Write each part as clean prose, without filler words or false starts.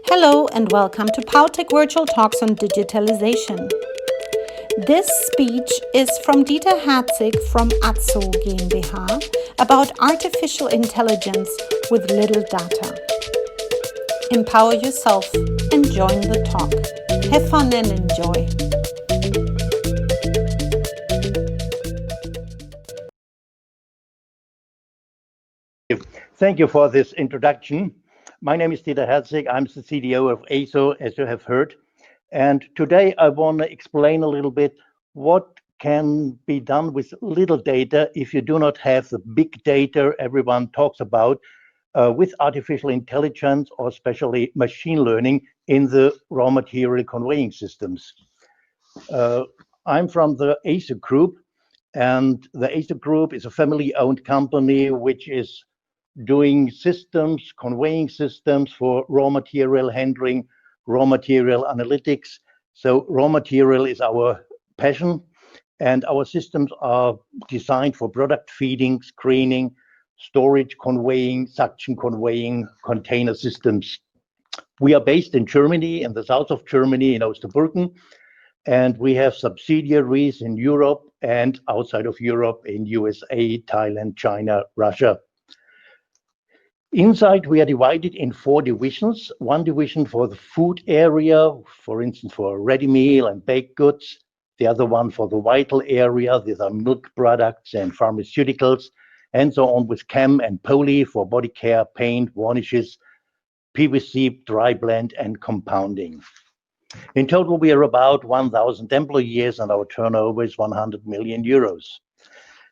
Hello and welcome to PowTech Virtual Talks on Digitalization. This speech is from Dieter Herzig from Aso GmbH about artificial intelligence with little data. Empower yourself and join the talk. Have fun and enjoy. Thank you for this introduction. My name is Dieter Herzig. I'm the CDO of Aso, as you have heard. And today I want to explain a little bit what can be done with little data if you do not have the big data everyone talks about with artificial intelligence or especially machine learning in the raw material conveying systems. I'm from the Aso Group, and the Aso Group is a family-owned company which is doing systems, conveying systems for raw material handling, raw material analytics. So raw material is our passion, and our systems are designed for product feeding, screening, storage conveying, suction conveying, container systems. We are based in Germany, in the south of Germany, in Osterburgen, and we have subsidiaries in Europe and outside of Europe in USA, Thailand, China, Russia. Inside, we are divided in 4 divisions. One division for the food area, for instance, for ready meal and baked goods. The other one for the vital area. These are milk products and pharmaceuticals, and so on with chem and poly for body care, paint, varnishes, PVC, dry blend, and compounding. In total, we are about 1,000 employees, and our turnover is 100 million euros.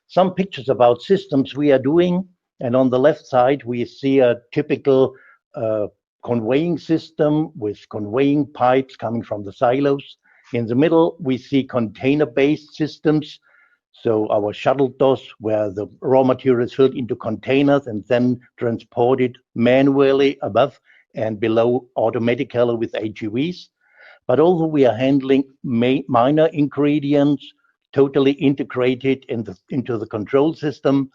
Some pictures about systems we are doing. And on the left side, we see a typical conveying system with conveying pipes coming from the silos. In the middle, we see container-based systems. So our shuttle doors, where the raw material is filled into containers and then transported manually above and below automatically with AGVs. But also we are handling minor ingredients, totally integrated into the control system.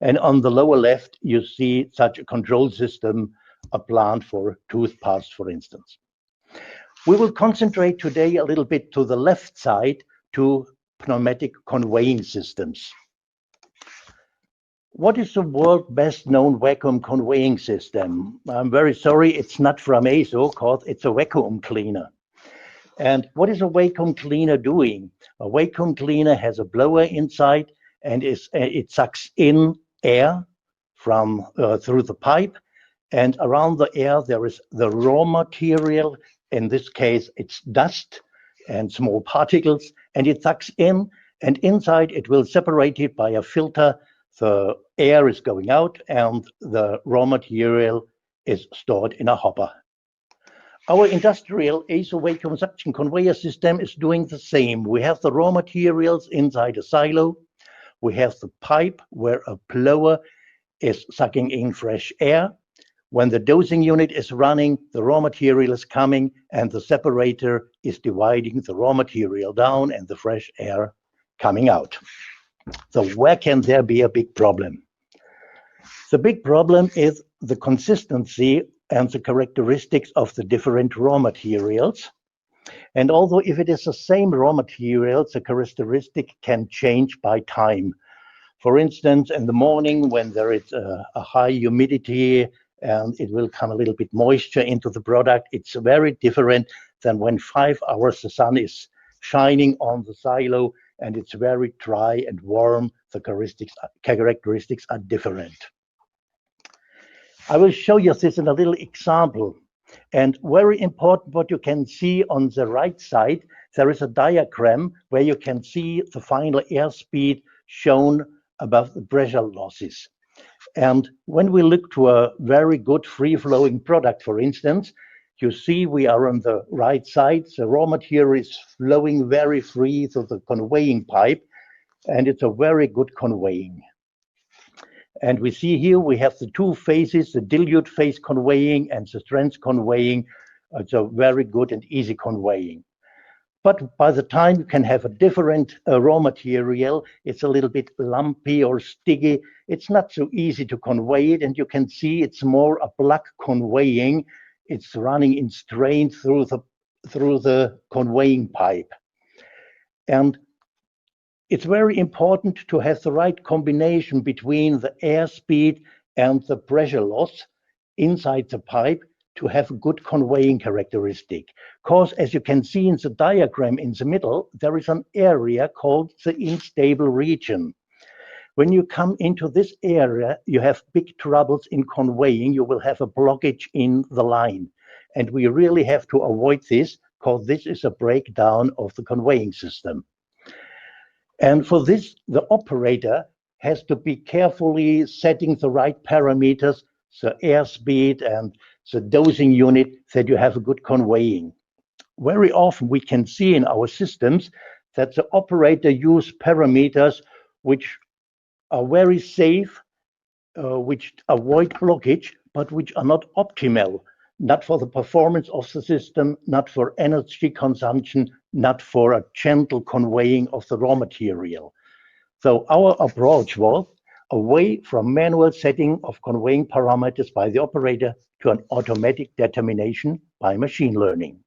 And on the lower left, you see such a control system, a plant for toothpaste, for instance. We will concentrate today a little bit to the left side to pneumatic conveying systems. What is the world's best known vacuum conveying system? I'm very sorry, it's not from Aso, because it's a vacuum cleaner. And what is a vacuum cleaner doing? A vacuum cleaner has a blower inside, and it sucks in air from through the pipe, and around the air there is the raw material. In this case, it's dust and small particles, and it sucks in, and inside it will separate it by a filter. The air is going out, and the raw material is stored in a hopper. Our industrial Aso vacuum suction conveyor system is doing the same. We have the raw materials inside a silo. We have the pipe where a blower is sucking in fresh air. When the dosing unit is running, the raw material is coming, and the separator is dividing the raw material down and the fresh air coming out. So where can there be a big problem? The big problem is the consistency and the characteristics of the different raw materials. And although if it is the same raw material, the characteristic can change by time. For instance, in the morning when there is a high humidity and it will come a little bit moisture into the product, it's very different than when 5 hours the sun is shining on the silo and it's very dry and warm. The characteristics are different. I will show you this in a little example. And very important, what you can see on the right side, there is a diagram where you can see the final airspeed shown above the pressure losses. And when we look to a very good free-flowing product, for instance, you see we are on the right side. The raw material is flowing very free through the conveying pipe, and it's a very good conveying. And we see here we have the 2 phases, the dilute phase conveying and the strength conveying. It's a very good and easy conveying. But by the time you can have a different raw material, it's a little bit lumpy or sticky. It's not so easy to convey it, and you can see it's more a block conveying. it's running in strain through the conveying pipe. And it's very important to have the right combination between the airspeed and the pressure loss inside the pipe to have a good conveying characteristic. Because as you can see in the diagram in the middle, there is an area called the unstable region. When you come into this area, you have big troubles in conveying. You will have a blockage in the line. And we really have to avoid this because this is a breakdown of the conveying system. And for this, the operator has to be carefully setting the right parameters, the airspeed and the dosing unit, that you have a good conveying. Very often we can see in our systems that the operator use parameters which are very safe, which avoid blockage, but which are not optimal, not for the performance of the system, not for energy consumption, not for a gentle conveying of the raw material. So our approach was away from manual setting of conveying parameters by the operator to an automatic determination by machine learning.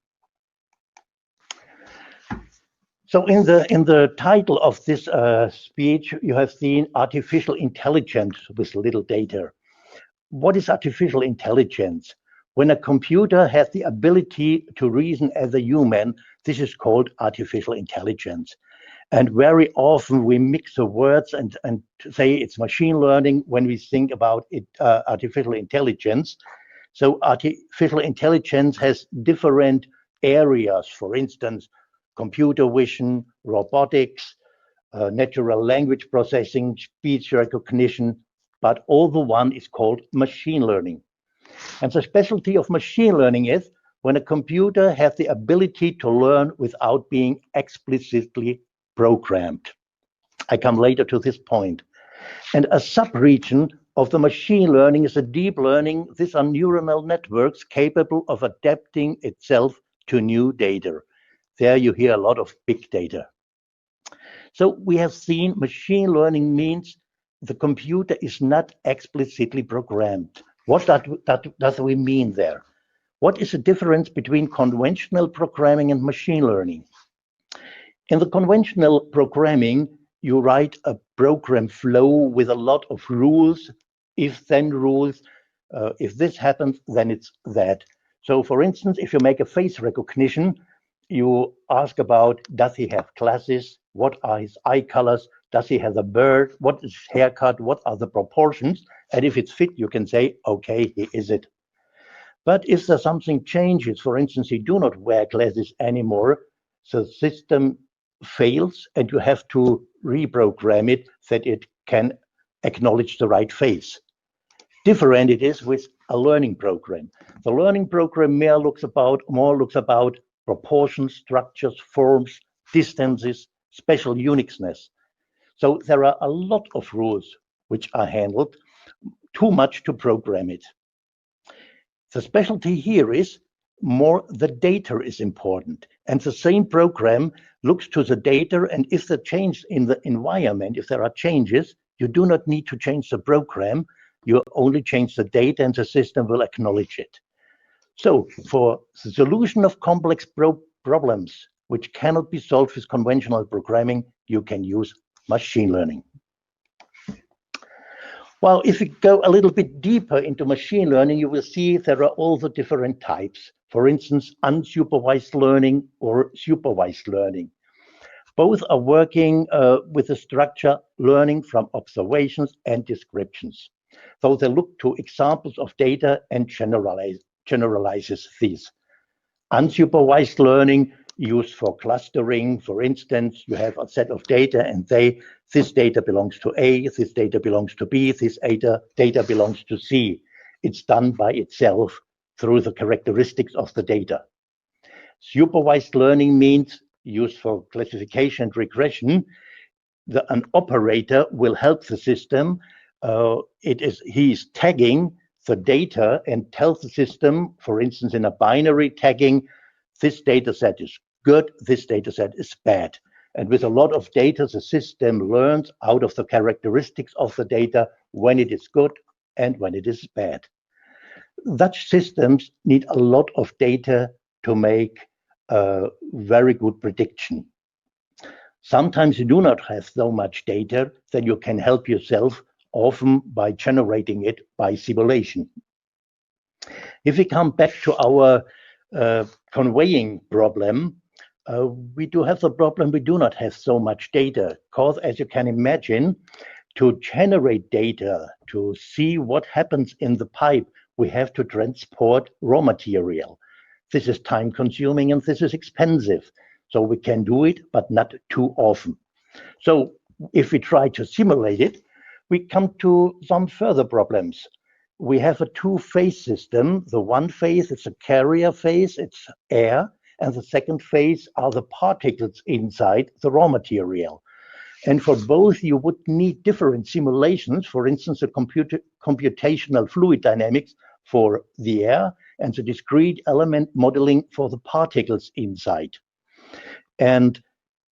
So in the title of this speech, you have seen artificial intelligence with little data. What is artificial intelligence? When a computer has the ability to reason as a human, this is called artificial intelligence. And very often we mix the words and say it's machine learning when we think about it, artificial intelligence. So artificial intelligence has different areas, for instance, computer vision, robotics, natural language processing, speech recognition, but all the one is called machine learning. And the specialty of machine learning is when a computer has the ability to learn without being explicitly programmed. I come later to this point. And a subregion of the machine learning is a deep learning. These are neuronal networks capable of adapting itself to new data. There you hear a lot of big data. So we have seen machine learning means the computer is not explicitly programmed. What does we mean there? What is the difference between conventional programming and machine learning? In the conventional programming, you write a program flow with a lot of rules, if-then rules. If this happens, then it's that. So for instance, if you make a face recognition, you ask about, does he have glasses? What are his eye colors? Does he have a beard? What is his haircut? What are the proportions? And if it's fit, you can say, okay, he is it. But if there's something changes, for instance, he do not wear glasses anymore, the system fails and you have to reprogram it that it can acknowledge the right face. Different it is with a learning program. The learning program more looks about proportions, structures, forms, distances, special uniqueness. So there are a lot of rules which are handled, too much to program it. The specialty here is more the data is important. And the same program looks to the data, and if the change in the environment, if there are changes, you do not need to change the program, you only change the data and the system will acknowledge it. So for the solution of complex problems which cannot be solved with conventional programming, you can use machine learning. Well, if we go a little bit deeper into machine learning, you will see there are all the different types. For instance, unsupervised learning or supervised learning. Both are working with the structure learning from observations and descriptions. So they look to examples of data and generalizes these. Unsupervised learning used for clustering. For instance, you have a set of data and this data belongs to A, this data belongs to B, this data belongs to C. It's done by itself through the characteristics of the data. Supervised learning means used for classification and regression. An operator will help the system. He's tagging the data and tells the system, for instance, in a binary tagging, this data set is good, this data set is bad. And with a lot of data, the system learns out of the characteristics of the data when it is good and when it is bad. such systems need a lot of data to make a very good prediction. Sometimes you do not have so much data that you can help yourself, often by generating it by simulation. If we come back to our conveying problem, we do have the problem we do not have so much data, because as you can imagine, to generate data, to see what happens in the pipe, we have to transport raw material. This is time consuming and this is expensive. So we can do it, but not too often. So if we try to simulate it, we come to some further problems. We have a two-phase system. The one phase is a carrier phase, it's air, and the second phase are the particles inside the raw material. And for both, you would need different simulations, for instance, the computational fluid dynamics for the air and the discrete element modeling for the particles inside. And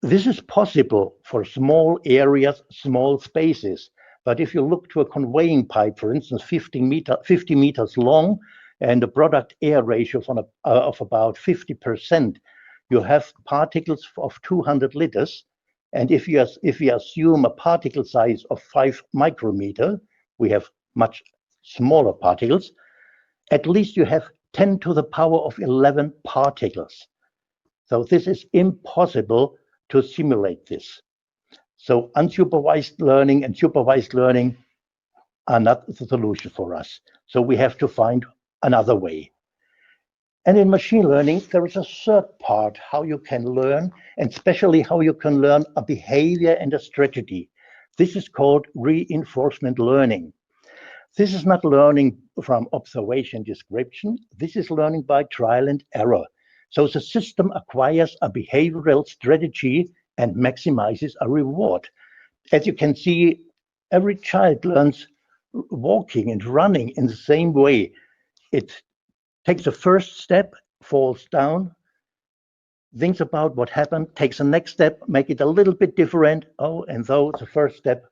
this is possible for small areas, small spaces. But if you look to a conveying pipe, for instance, 50 meters long and a product air ratio of about 50%, you have particles of 200 liters. And if you assume a particle size of 5 micrometer, we have much smaller particles. At least you have 10 to the power of 11 particles. So this is impossible to simulate this. So unsupervised learning and supervised learning are not the solution for us. So we have to find another way. And in machine learning, there is a third part, how you can learn, and especially how you can learn a behavior and a strategy. This is called reinforcement learning. This is not learning from observation description. This is learning by trial and error. So the system acquires a behavioral strategy and maximizes a reward. As you can see, every child learns walking and running in the same way. It takes the first step, falls down, thinks about what happened, takes the next step, make it a little bit different. Oh, and though the first step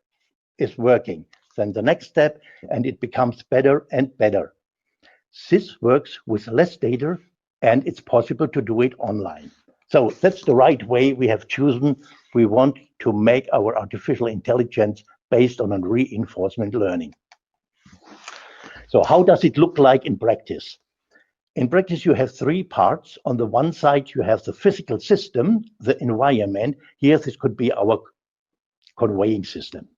is working, then the next step, and it becomes better and better. This works with less data, and it's possible to do it online. So that's the right way we have chosen. We want to make our artificial intelligence based on a reinforcement learning. So how does it look like in practice? In practice, you have three parts. On the one side, you have the physical system, the environment. Here, this could be our conveying system.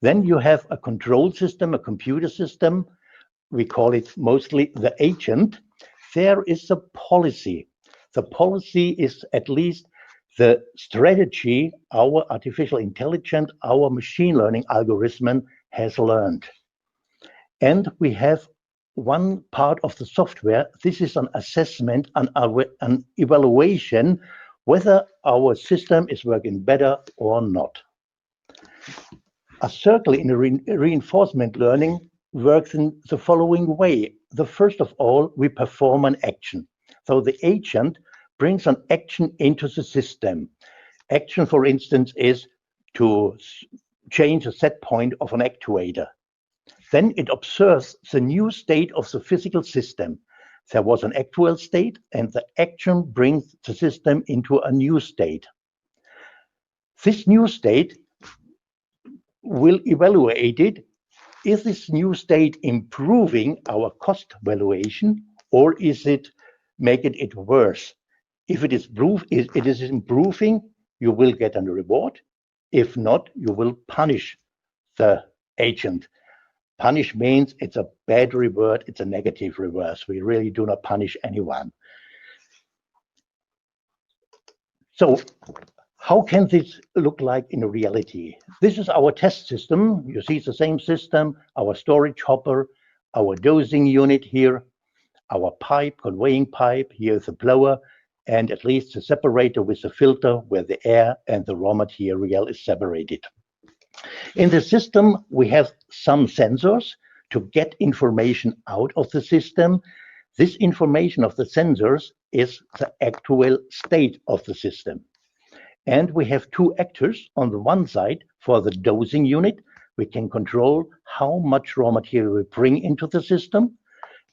Then you have a control system, a computer system. We call it mostly the agent. There is a policy. The policy is at least the strategy our artificial intelligence, our machine learning algorithm has learned. And we have one part of the software. This is an assessment, an evaluation, whether our system is working better or not. A circle in reinforcement learning works in the following way. First of all, we perform an action. So the agent brings an action into the system. Action, for instance, is to change a set point of an actuator. Then it observes the new state of the physical system. There was an actual state, and the action brings the system into a new state. This new state will evaluate it. Is this new state improving our cost valuation, or is it making it worse? If it is improving, you will get a reward. If not, you will punish the agent. Punish means it's a bad reward, it's a negative reward. We really do not punish anyone. So how can this look like in reality? This is our test system. You see it's the same system, our storage hopper, our dosing unit here, our pipe, conveying pipe, here is a blower, and at least a separator with a filter where the air and the raw material is separated. In the system, we have some sensors to get information out of the system. This information of the sensors is the actual state of the system. And we have two actors. On the one side, for the dosing unit, we can control how much raw material we bring into the system.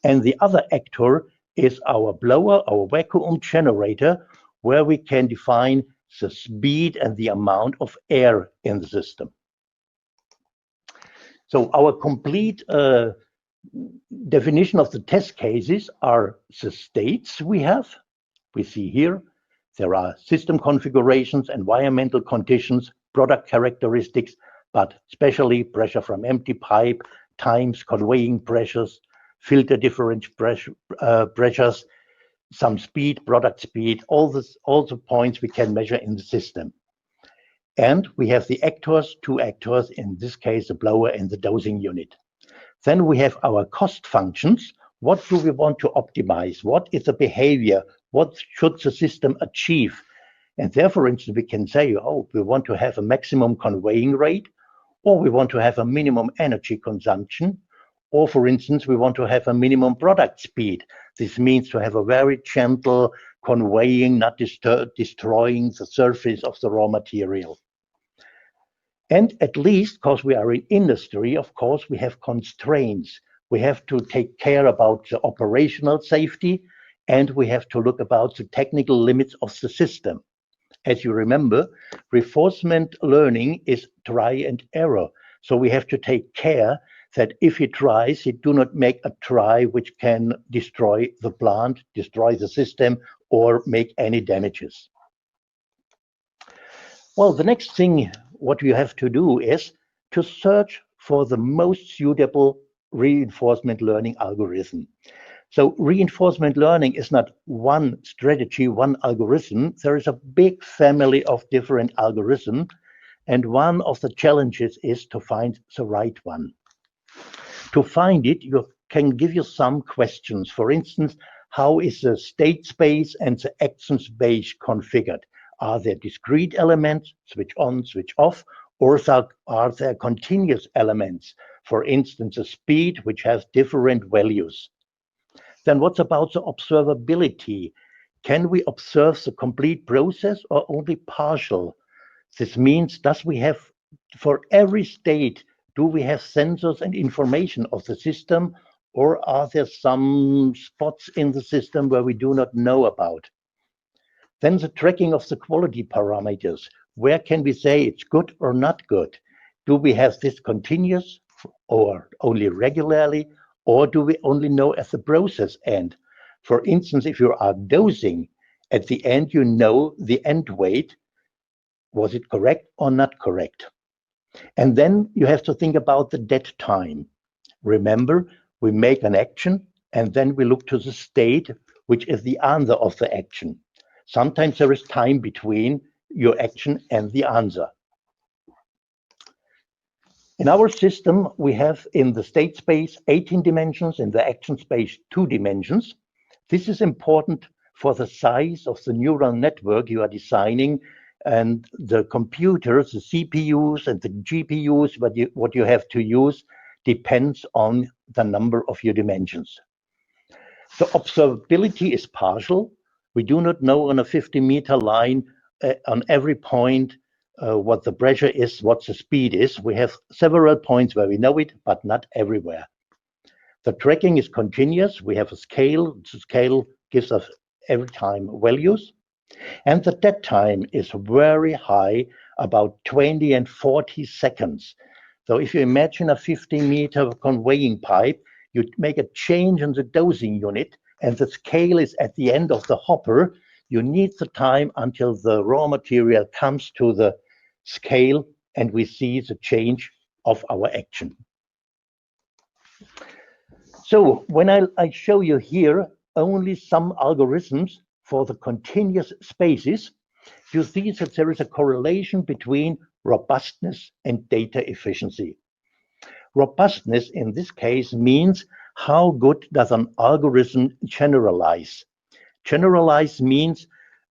And the other actor is our blower, our vacuum generator, where we can define the speed and the amount of air in the system. So our complete definition of the test cases are the states we have. We see here, there are system configurations, environmental conditions, product characteristics, but especially pressure from empty pipe, times, conveying pressures, filter difference pressures, some speed, product speed, all the points we can measure in the system. And we have the actors, two actors, in this case, the blower and the dosing unit. Then we have our cost functions. What do we want to optimize? What is the behavior? What should the system achieve? And there, for instance, we can say, oh, we want to have a maximum conveying rate, or we want to have a minimum energy consumption, or for instance, we want to have a minimum product speed. This means to have a very gentle conveying, not destroying the surface of the raw material. And at least, because we are in industry, of course, we have constraints. We have to take care about the operational safety, and we have to look about the technical limits of the system. As you remember, reinforcement learning is try and error. So we have to take care that if he tries, he do not make a try which can destroy the plant, destroy the system, or make any damages. Well, the next thing what you have to do is to search for the most suitable reinforcement learning algorithm. So reinforcement learning is not one strategy, one algorithm. There is a big family of different algorithms, and one of the challenges is to find the right one. To find it, you can give you some questions. For instance, how is the state space and the action space configured? Are there discrete elements, switch on, switch off, or are there continuous elements? For instance, the speed, which has different values. Then what's about the observability? Can we observe the complete process or only partial? This means, does we have, for every state, do we have sensors and information of the system, or are there some spots in the system where we do not know about? Then the tracking of the quality parameters. Where can we say it's good or not good? Do we have this continuous or only regularly, or do we only know at the process end? For instance, if you are dosing, at the end you know the end weight, was it correct or not correct? And then you have to think about the dead time. Remember, we make an action and then we look to the state, which is the answer of the action. Sometimes there is time between your action and the answer. In our system, we have in the state space 18 dimensions, in the action space 2 dimensions. This is important for the size of the neural network you are designing, and the computers, the CPUs and the GPUs, what you have to use depends on the number of your dimensions. The observability is partial. We do not know on a 50-meter line on every point what the pressure is, what the speed is. We have several points where we know it, but not everywhere. The tracking is continuous. We have a scale. The scale gives us every time values. And the dead time is very high, about 20 and 40 seconds. So if you imagine a 50-meter conveying pipe, you make a change in the dosing unit, and the scale is at the end of the hopper. You need the time until the raw material comes to the scale, and we see the change of our action. So when I show you here only some algorithms for the continuous spaces, you see that there is a correlation between robustness and data efficiency. Robustness in this case means how good does an algorithm generalize. Generalize means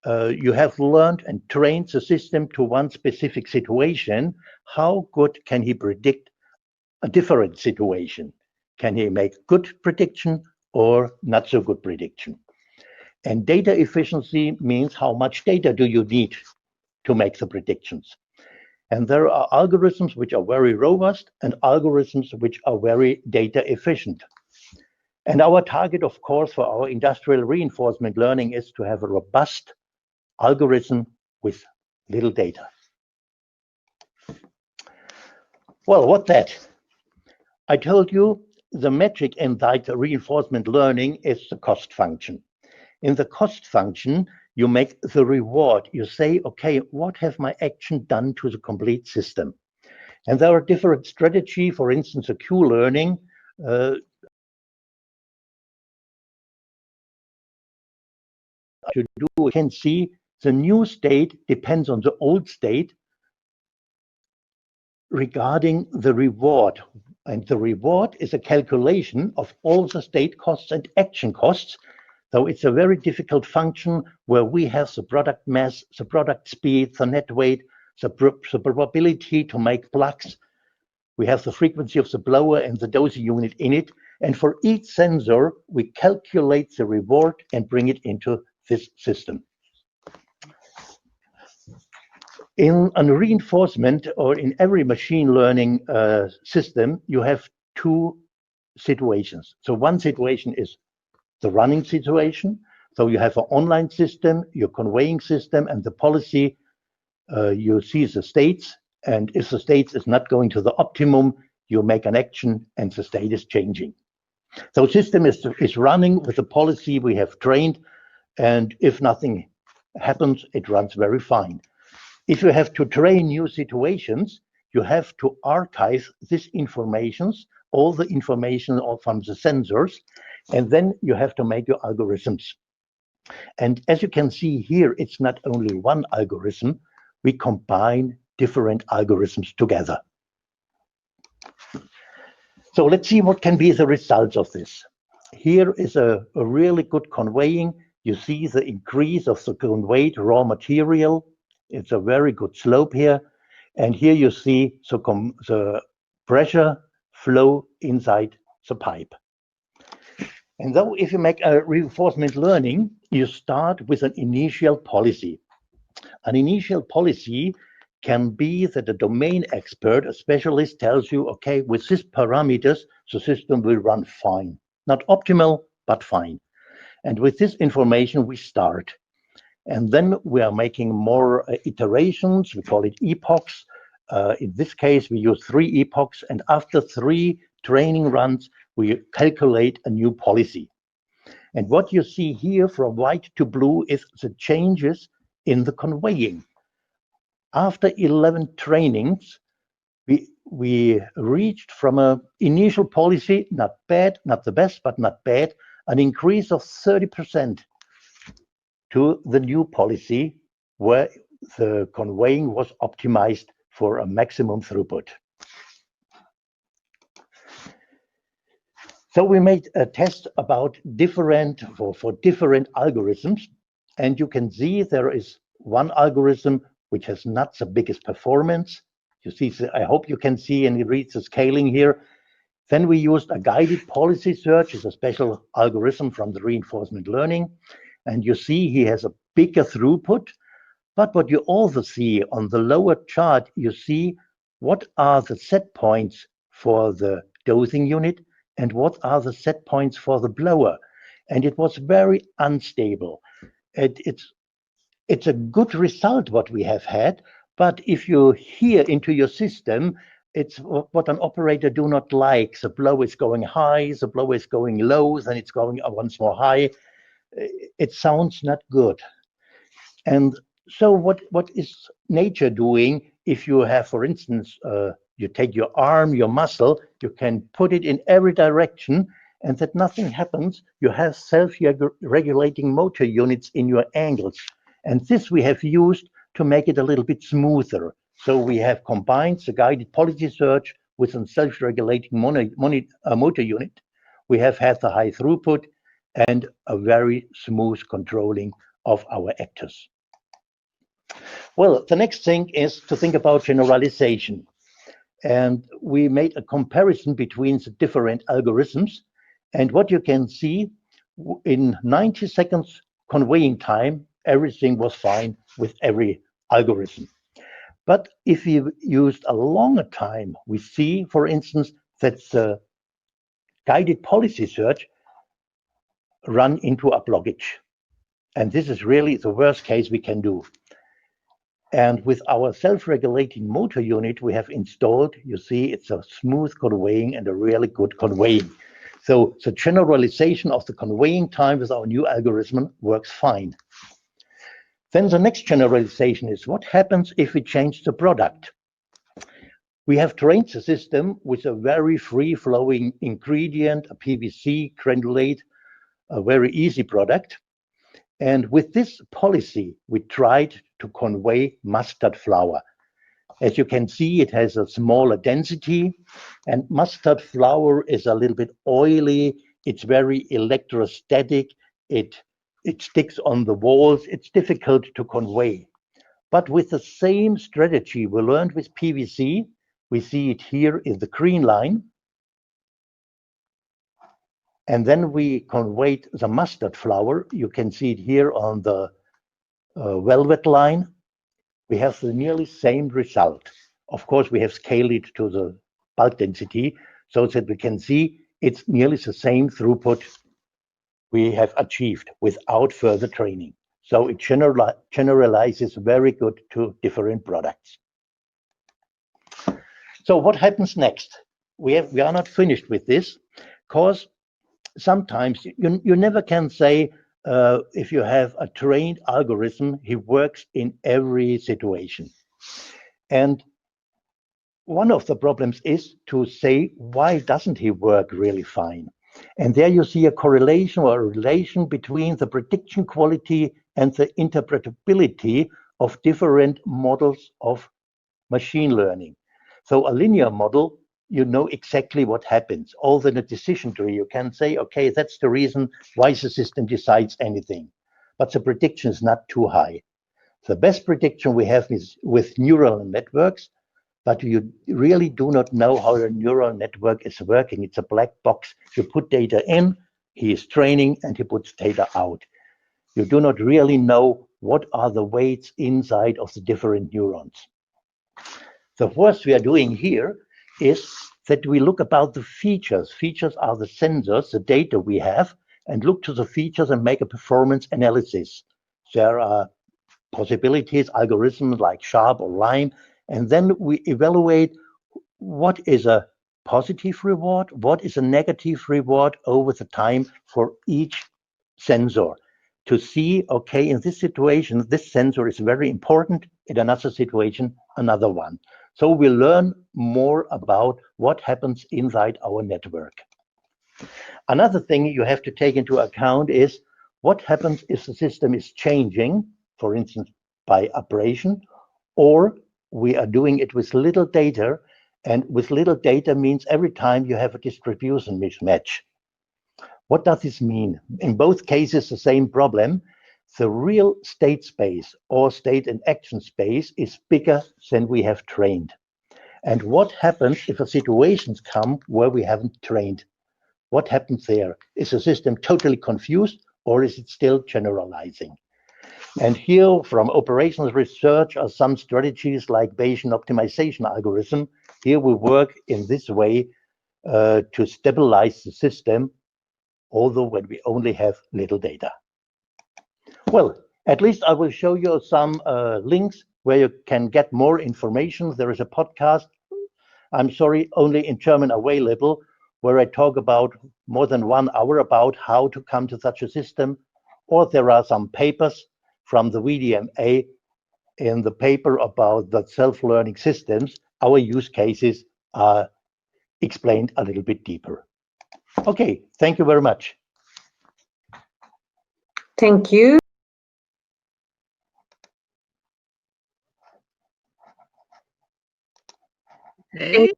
you have learned and trained the system to one specific situation. How good can he predict a different situation? Can he make good prediction or not so good prediction? And data efficiency means how much data do you need to make the predictions. And there are algorithms which are very robust and algorithms which are very data efficient. And our target, of course, for our industrial reinforcement learning is to have a robust algorithm with little data. Well, what that? I told you the metric in that reinforcement learning is the cost function. In the cost function, you make the reward. You say, okay, what have my action done to the complete system? And there are different strategies. For instance, a Q-learning to do, you can see the new state depends on the old state regarding the reward. And the reward is a calculation of all the state costs and action costs. So it's a very difficult function where we have the product mass, the product speed, the net weight, the probability to make plugs. We have the frequency of the blower and the dosing unit in it. And for each sensor, we calculate the reward and bring it into this system. In a reinforcement or in every machine learning system, you have two situations. So one situation is the running situation. So you have an online system, your conveying system, and the policy. You see the states, and if the state is not going to the optimum, you make an action and the state is changing. So system is running with the policy we have trained, and if nothing happens, it runs very fine. If you have to train new situations, you have to archive this information, all the information from the sensors, and then you have to make your algorithms. And as you can see here, it's not only one algorithm, we combine different algorithms together. So let's see what can be the results of this. Here is a really good conveying. You see the increase of the conveyed raw material. It's a very good slope here. And here you see the pressure flow inside the pipe. And though if you make a reinforcement learning, you start with an initial policy. An initial policy can be that a domain expert, a specialist, tells you, okay, with these parameters, the system will run fine. Not optimal, but fine. And with this information, we start. And then we are making more iterations. We call it epochs. In this case, we use 3 epochs. And after 3 training runs, we calculate a new policy. And what you see here from white to blue is the changes in the conveying. After 11 trainings, we reached from an initial policy, not bad, not the best, but not bad, an increase of 30% to the new policy where the conveying was optimized for a maximum throughput. So we made a test about for different algorithms, and you can see there is one algorithm which has not the biggest performance. You see, I hope you can see and read the scaling here. Then we used a guided policy search, is a special algorithm from the reinforcement learning. And you see he has a bigger throughput. But what you also see on the lower chart, you see what are the set points for the dosing unit and what are the set points for the blower. And it was very unstable. It's a good result what we have had, but if you hear into your system, it's what an operator do not like. The blower is going high, the blower is going low, then it's going once more high. It sounds not good. And so what is nature doing if you have, for instance, you take your arm, your muscle, you can put it in every direction and that nothing happens. You have self-regulating motor units in your angles. And this we have used to make it a little bit smoother. So we have combined the guided policy search with a self-regulating motor unit. We have had the high throughput and a very smooth controlling of our actors. Well, the next thing is to think about generalization. And we made a comparison between the different algorithms. And what you can see, in 90 seconds conveying time, everything was fine with every algorithm. But if you used a longer time, we see, for instance, that the guided policy search run into a blockage. And this is really the worst case we can do. And with our self-regulating motor unit we have installed, you see it's a smooth conveying and a really good conveying. So the generalization of the conveying time with our new algorithm works fine. Then the next generalization is what happens if we change the product. We have trained the system with a very free-flowing ingredient, a PVC granulate, a very easy product. And with this policy, we tried to convey mustard flour. As you can see, it has a smaller density, and mustard flour is a little bit oily. It's very electrostatic. It sticks on the walls. It's difficult to convey. But with the same strategy we learned with PVC, we see it here in the green line. And then we conveyed the mustard flour. You can see it here on the velvet line. We have the nearly same result. Of course, we have scaled it to the bulk density so that we can see it's nearly the same throughput we have achieved without further training. So it generalizes very good to different products. So what happens next? We are not finished with this, because sometimes you never can say if you have a trained algorithm, he works in every situation. And one of the problems is to say, why doesn't he work really fine? And there you see a correlation or a relation between the prediction quality and the interpretability of different models of machine learning. So a linear model, you know exactly what happens. Also in a decision tree, you can say, okay, that's the reason why the system decides anything. But the prediction is not too high. The best prediction we have is with neural networks, but you really do not know how a neural network is working. It's a black box. You put data in, he is training, and he puts data out. You do not really know what are the weights inside of the different neurons. So what we are doing here is that we look about the features. Features are the sensors, the data we have, and look to the features and make a performance analysis. There are possibilities, algorithms like Sharp or Rime, and then we evaluate what is a positive reward, what is a negative reward over the time for each sensor, to see, okay, in this situation, this sensor is very important, in another situation, another one. So we learn more about what happens inside our network. Another thing you have to take into account is what happens if the system is changing, for instance, by operation, or we are doing it with little data, and with little data means every time you have a distribution mismatch. What does this mean? In both cases, the same problem. The real state space or state and action space is bigger than we have trained. And what happens if a situations come where we haven't trained? What happens there? Is the system totally confused, or is it still generalizing? And here from operations research are some strategies like Bayesian optimization algorithm. Here we work in this way to stabilize the system, although when we only have little data. Well, at least I will show you some links where you can get more information. There is a podcast, I'm sorry, only in German available, where I talk about more than 1 hour about how to come to such a system. Or there are some papers from the VDMA in the paper about the self-learning systems. Our use cases are explained a little bit deeper. Okay, thank you very much. Thank you. Hey.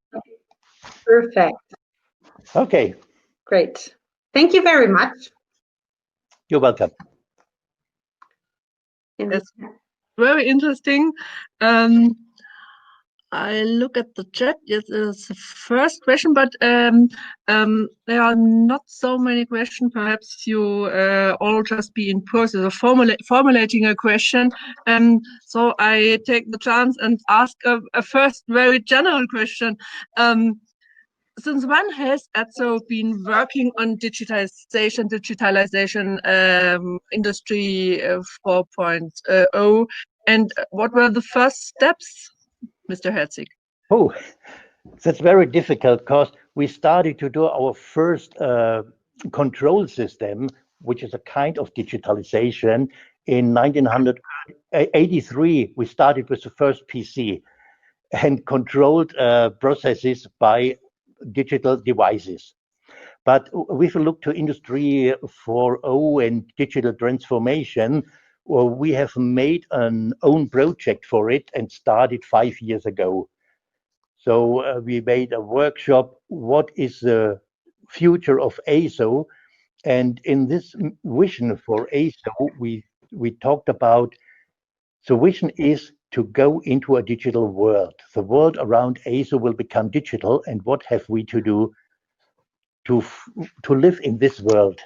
Perfect. Okay. Great. Thank you very much. You're welcome. It's very interesting. I look at the chat. Yes, it's the first question, but there are not so many questions. Perhaps you all just be in process of formulating a question. So I take the chance and ask a first very general question. since when has Aso been working on digitalization, industry 4.0, and what were the first steps, Mr. Herzig? Oh, that's very difficult because we started to do our first control system, which is a kind of digitalization. In 1983, we started with the first PC and controlled processes by digital devices. But if we look to Industry 4.0 and digital transformation, well, we have made an own project for it and started 5 years ago. So we made a workshop, what is the future of Aso? And in this vision for Aso, we talked about the vision is to go into a digital world. The world around Aso will become digital, and what have we to do to live in this world?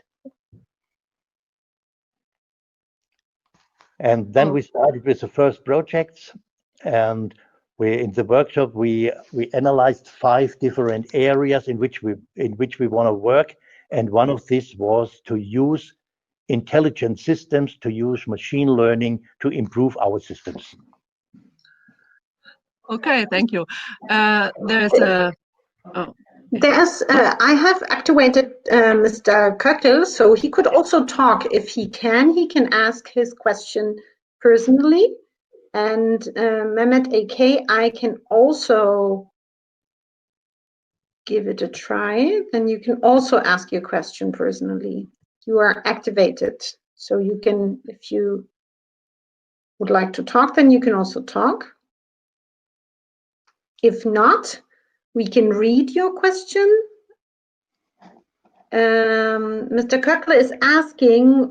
And then we started with the first projects, and in the workshop we analyzed 5 different areas in which we want to work, and one of these was to use intelligent systems, to use machine learning to improve our systems. Okay, thank you. I have activated Mr. Köckel, so he could also talk if he can. He can ask his question personally. And Mehmet AK, I can also give it a try. Then you can also ask your question personally. You are activated, so you can, if you would like to talk, then you can also talk. If not, we can read your question. Mr. Köckler is asking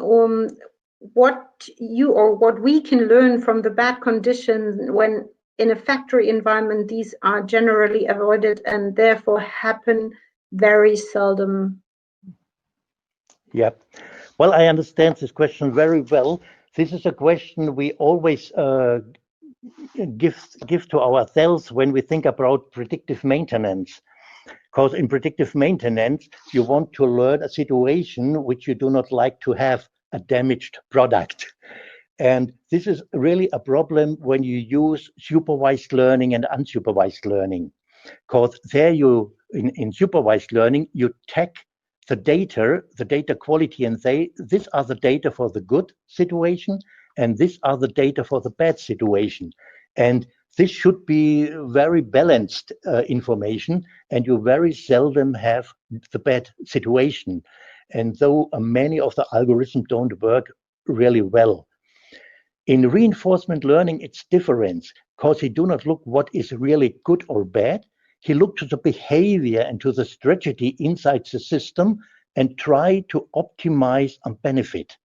what you or what we can learn from the bad conditions when in a factory environment these are generally avoided and therefore happen very seldom. Yeah, well, I understand this question very well. This is a question we always give to ourselves when we think about predictive maintenance. Because in predictive maintenance, you want to learn a situation which you do not like to have, a damaged product. And this is really a problem when you use supervised learning and unsupervised learning. Because there in supervised learning, you take the data quality, and say, these are the data for the good situation, and these are the data for the bad situation. And this should be very balanced information, and you very seldom have the bad situation. And though many of the algorithms don't work really well. In reinforcement learning, it's different, because he do not look what is really good or bad. He looked to the behavior and to the strategy inside the system and try to optimize and benefit.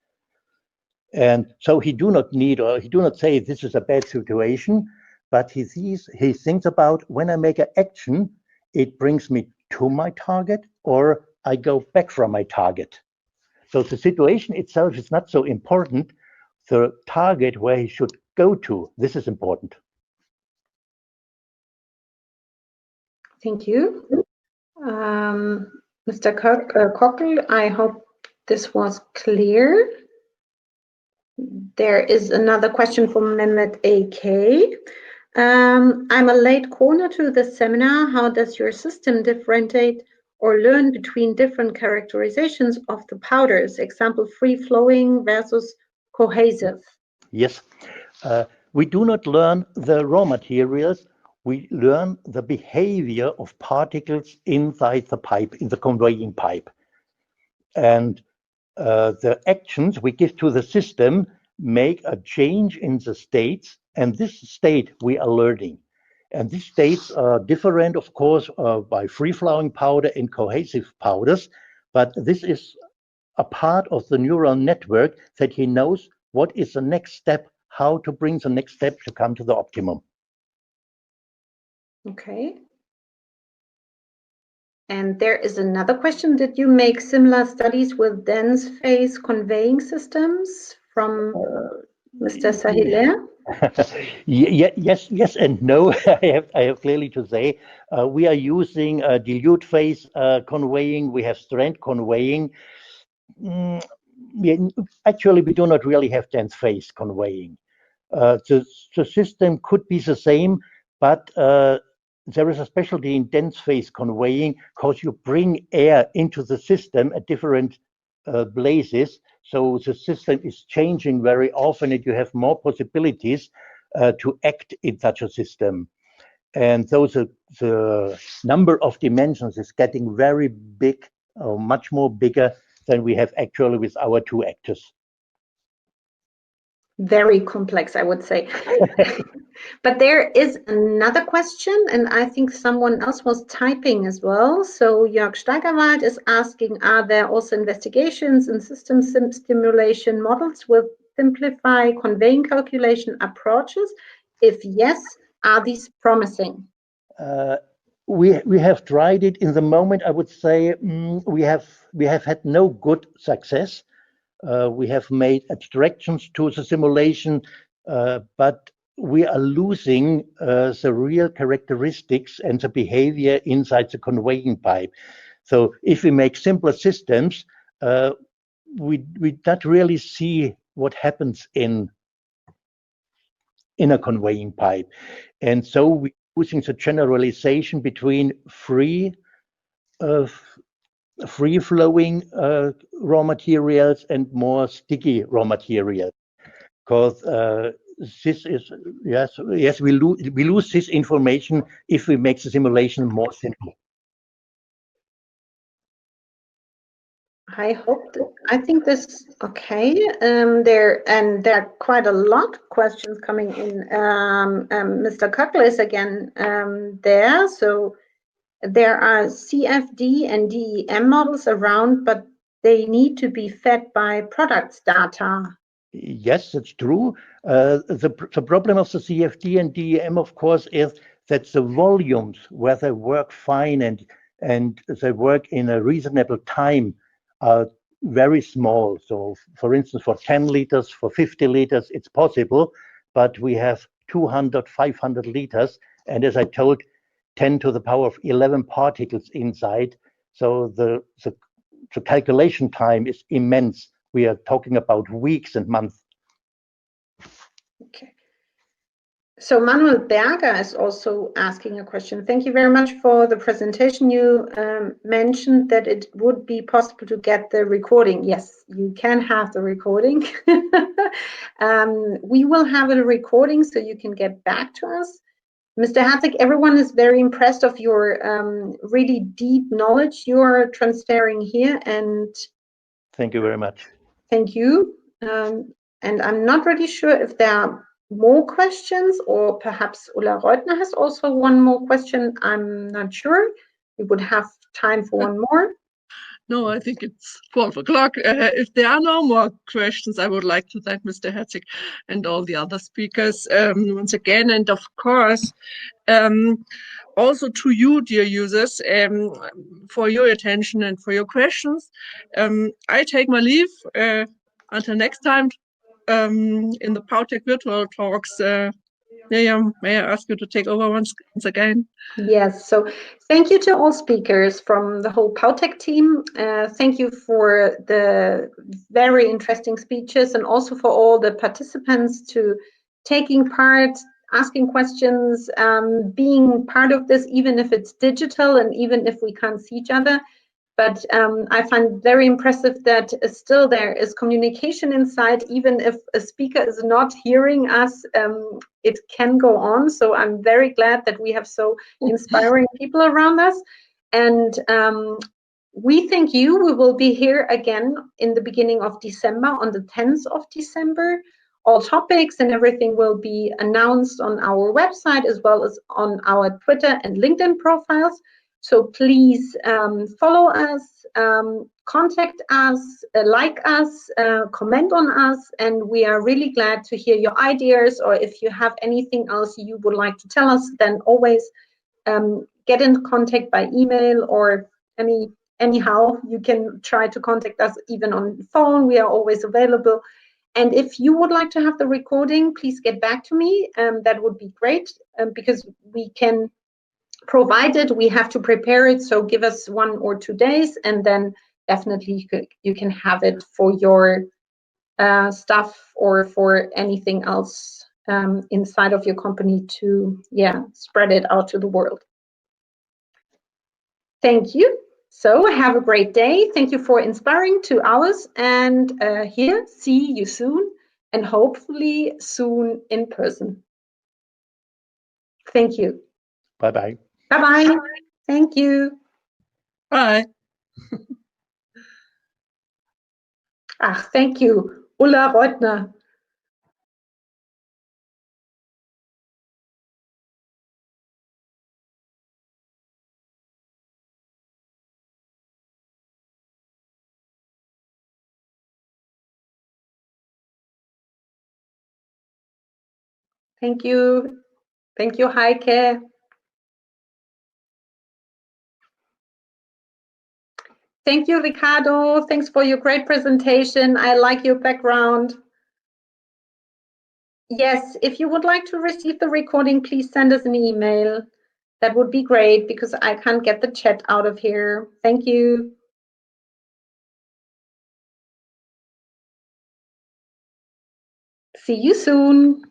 And so he do not need, or he do not say this is a bad situation, but he thinks about, when I make an action, it brings me to my target or I go back from my target. So the situation itself is not so important. The target where he should go to, this is important. Thank you. Mr. Köckel, I hope this was clear. There is another question from Mehmet AK. I'm a late corner to the seminar. How does your system differentiate or learn between different characterizations of the powders? Example, free-flowing versus cohesive. Yes, we do not learn the raw materials. We learn the behavior of particles inside the pipe, in the conveying pipe. And the actions we give to the system make a change in the states, and this state we are learning. And these states are different, of course, by free-flowing powder and cohesive powders, but this is a part of the neural network that he knows what is the next step, how to bring the next step to come to the optimum. Okay. And there is another question. Did you make similar studies with dense phase conveying systems from Mr. Sahile? Yes, and no. I have clearly to say, we are using dilute phase conveying. We have strand conveying. Mm, Actually, we do not really have dense phase conveying. The system could be the same, but there is a specialty in dense phase conveying because you bring air into the system at different places. So the system is changing very often, and you have more possibilities to act in such a system. And so the number of dimensions is getting very big, much more bigger than we have actually with our two actors. Very complex, I would say. But there is another question, and I think someone else was typing as well. So Jörg Steigerwald is asking, are there also investigations in system stimulation models with simplify conveying calculation approaches? If yes, are these promising? We have tried it. In the moment, I would say we have had no good success. We have made abstractions to the simulation, but we are losing the real characteristics and the behavior inside the conveying pipe. So if we make simpler systems, we don't really see what happens in a conveying pipe. And so we're using the generalization between free flowing raw materials and more sticky raw materials, because this is yes we lose this information if we make the simulation more simple. I think this okay. There are quite a lot of questions coming in. Mr. Köckler is again there. So there are CFD and DEM models around, but they need to be fed by products data. Yes, that's true. The problem of the CFD and DEM, of course, is that the volumes where they work fine and they work in a reasonable time are very small. So, for instance, for 10 liters, for 50 liters, it's possible, but we have 200, 500 liters, and as I told, 10 to the power of 11 particles inside. So the calculation time is immense. We are talking about weeks and months. Okay. So Manuel Berger is also asking a question. Thank you very much for the presentation. You mentioned that it would be possible to get the recording. Yes, you can have the recording. We will have a recording so you can get back to us. Mr. Herzig, everyone is very impressed of your really deep knowledge you are transferring here, and thank you very much. Thank you. And I'm not really sure if there are more questions, or perhaps Ulla Reutner has also one more question. I'm not sure. We would have time for one more. No, I think it's 12 o'clock. If there are no more questions, I would like to thank Mr. Herzig and all the other speakers once again. And of course, also to you, dear users, for your attention and for your questions. I take my leave until next time in the PowTech virtual talks. Miriam, may I ask you to take over once again? Yes, so thank you to all speakers from the whole PowTech team. Thank you for the very interesting speeches, and also for all the participants to taking part, asking questions, being part of this, even if it's digital and even if we can't see each other. But I find very impressive that still there is communication inside, even if a speaker is not hearing us, it can go on. So I'm very glad that we have so inspiring people around us. And we thank you. We will be here again in the beginning of December, on the 10th of December. All topics and everything will be announced on our website, as well as on our Twitter and LinkedIn profiles. So please follow us, contact us, like us, comment on us, and we are really glad to hear your ideas, or if you have anything else you would like to tell us, then always get in contact by email, or anyhow, you can try to contact us even on phone. We are always available. And if you would like to have the recording, please get back to me. That would be great, because we can provide it. We have to prepare it, so give us 1 or 2 days, and then definitely you can have it for your stuff or for anything else inside of your company to, spread it out to the world. Thank you. So have a great day. Thank you for inspiring 2 hours, and here, see you soon, and hopefully soon in person. Thank you. Bye-bye. Bye-bye. Thank you. Bye. Thank you, Ulla Reutner. Thank you. Thank you, Heike. Thank you, Ricardo. Thanks for your great presentation. I like your background. Yes, if you would like to receive the recording, please send us an email. That would be great, because I can't get the chat out of here. Thank you. See you soon.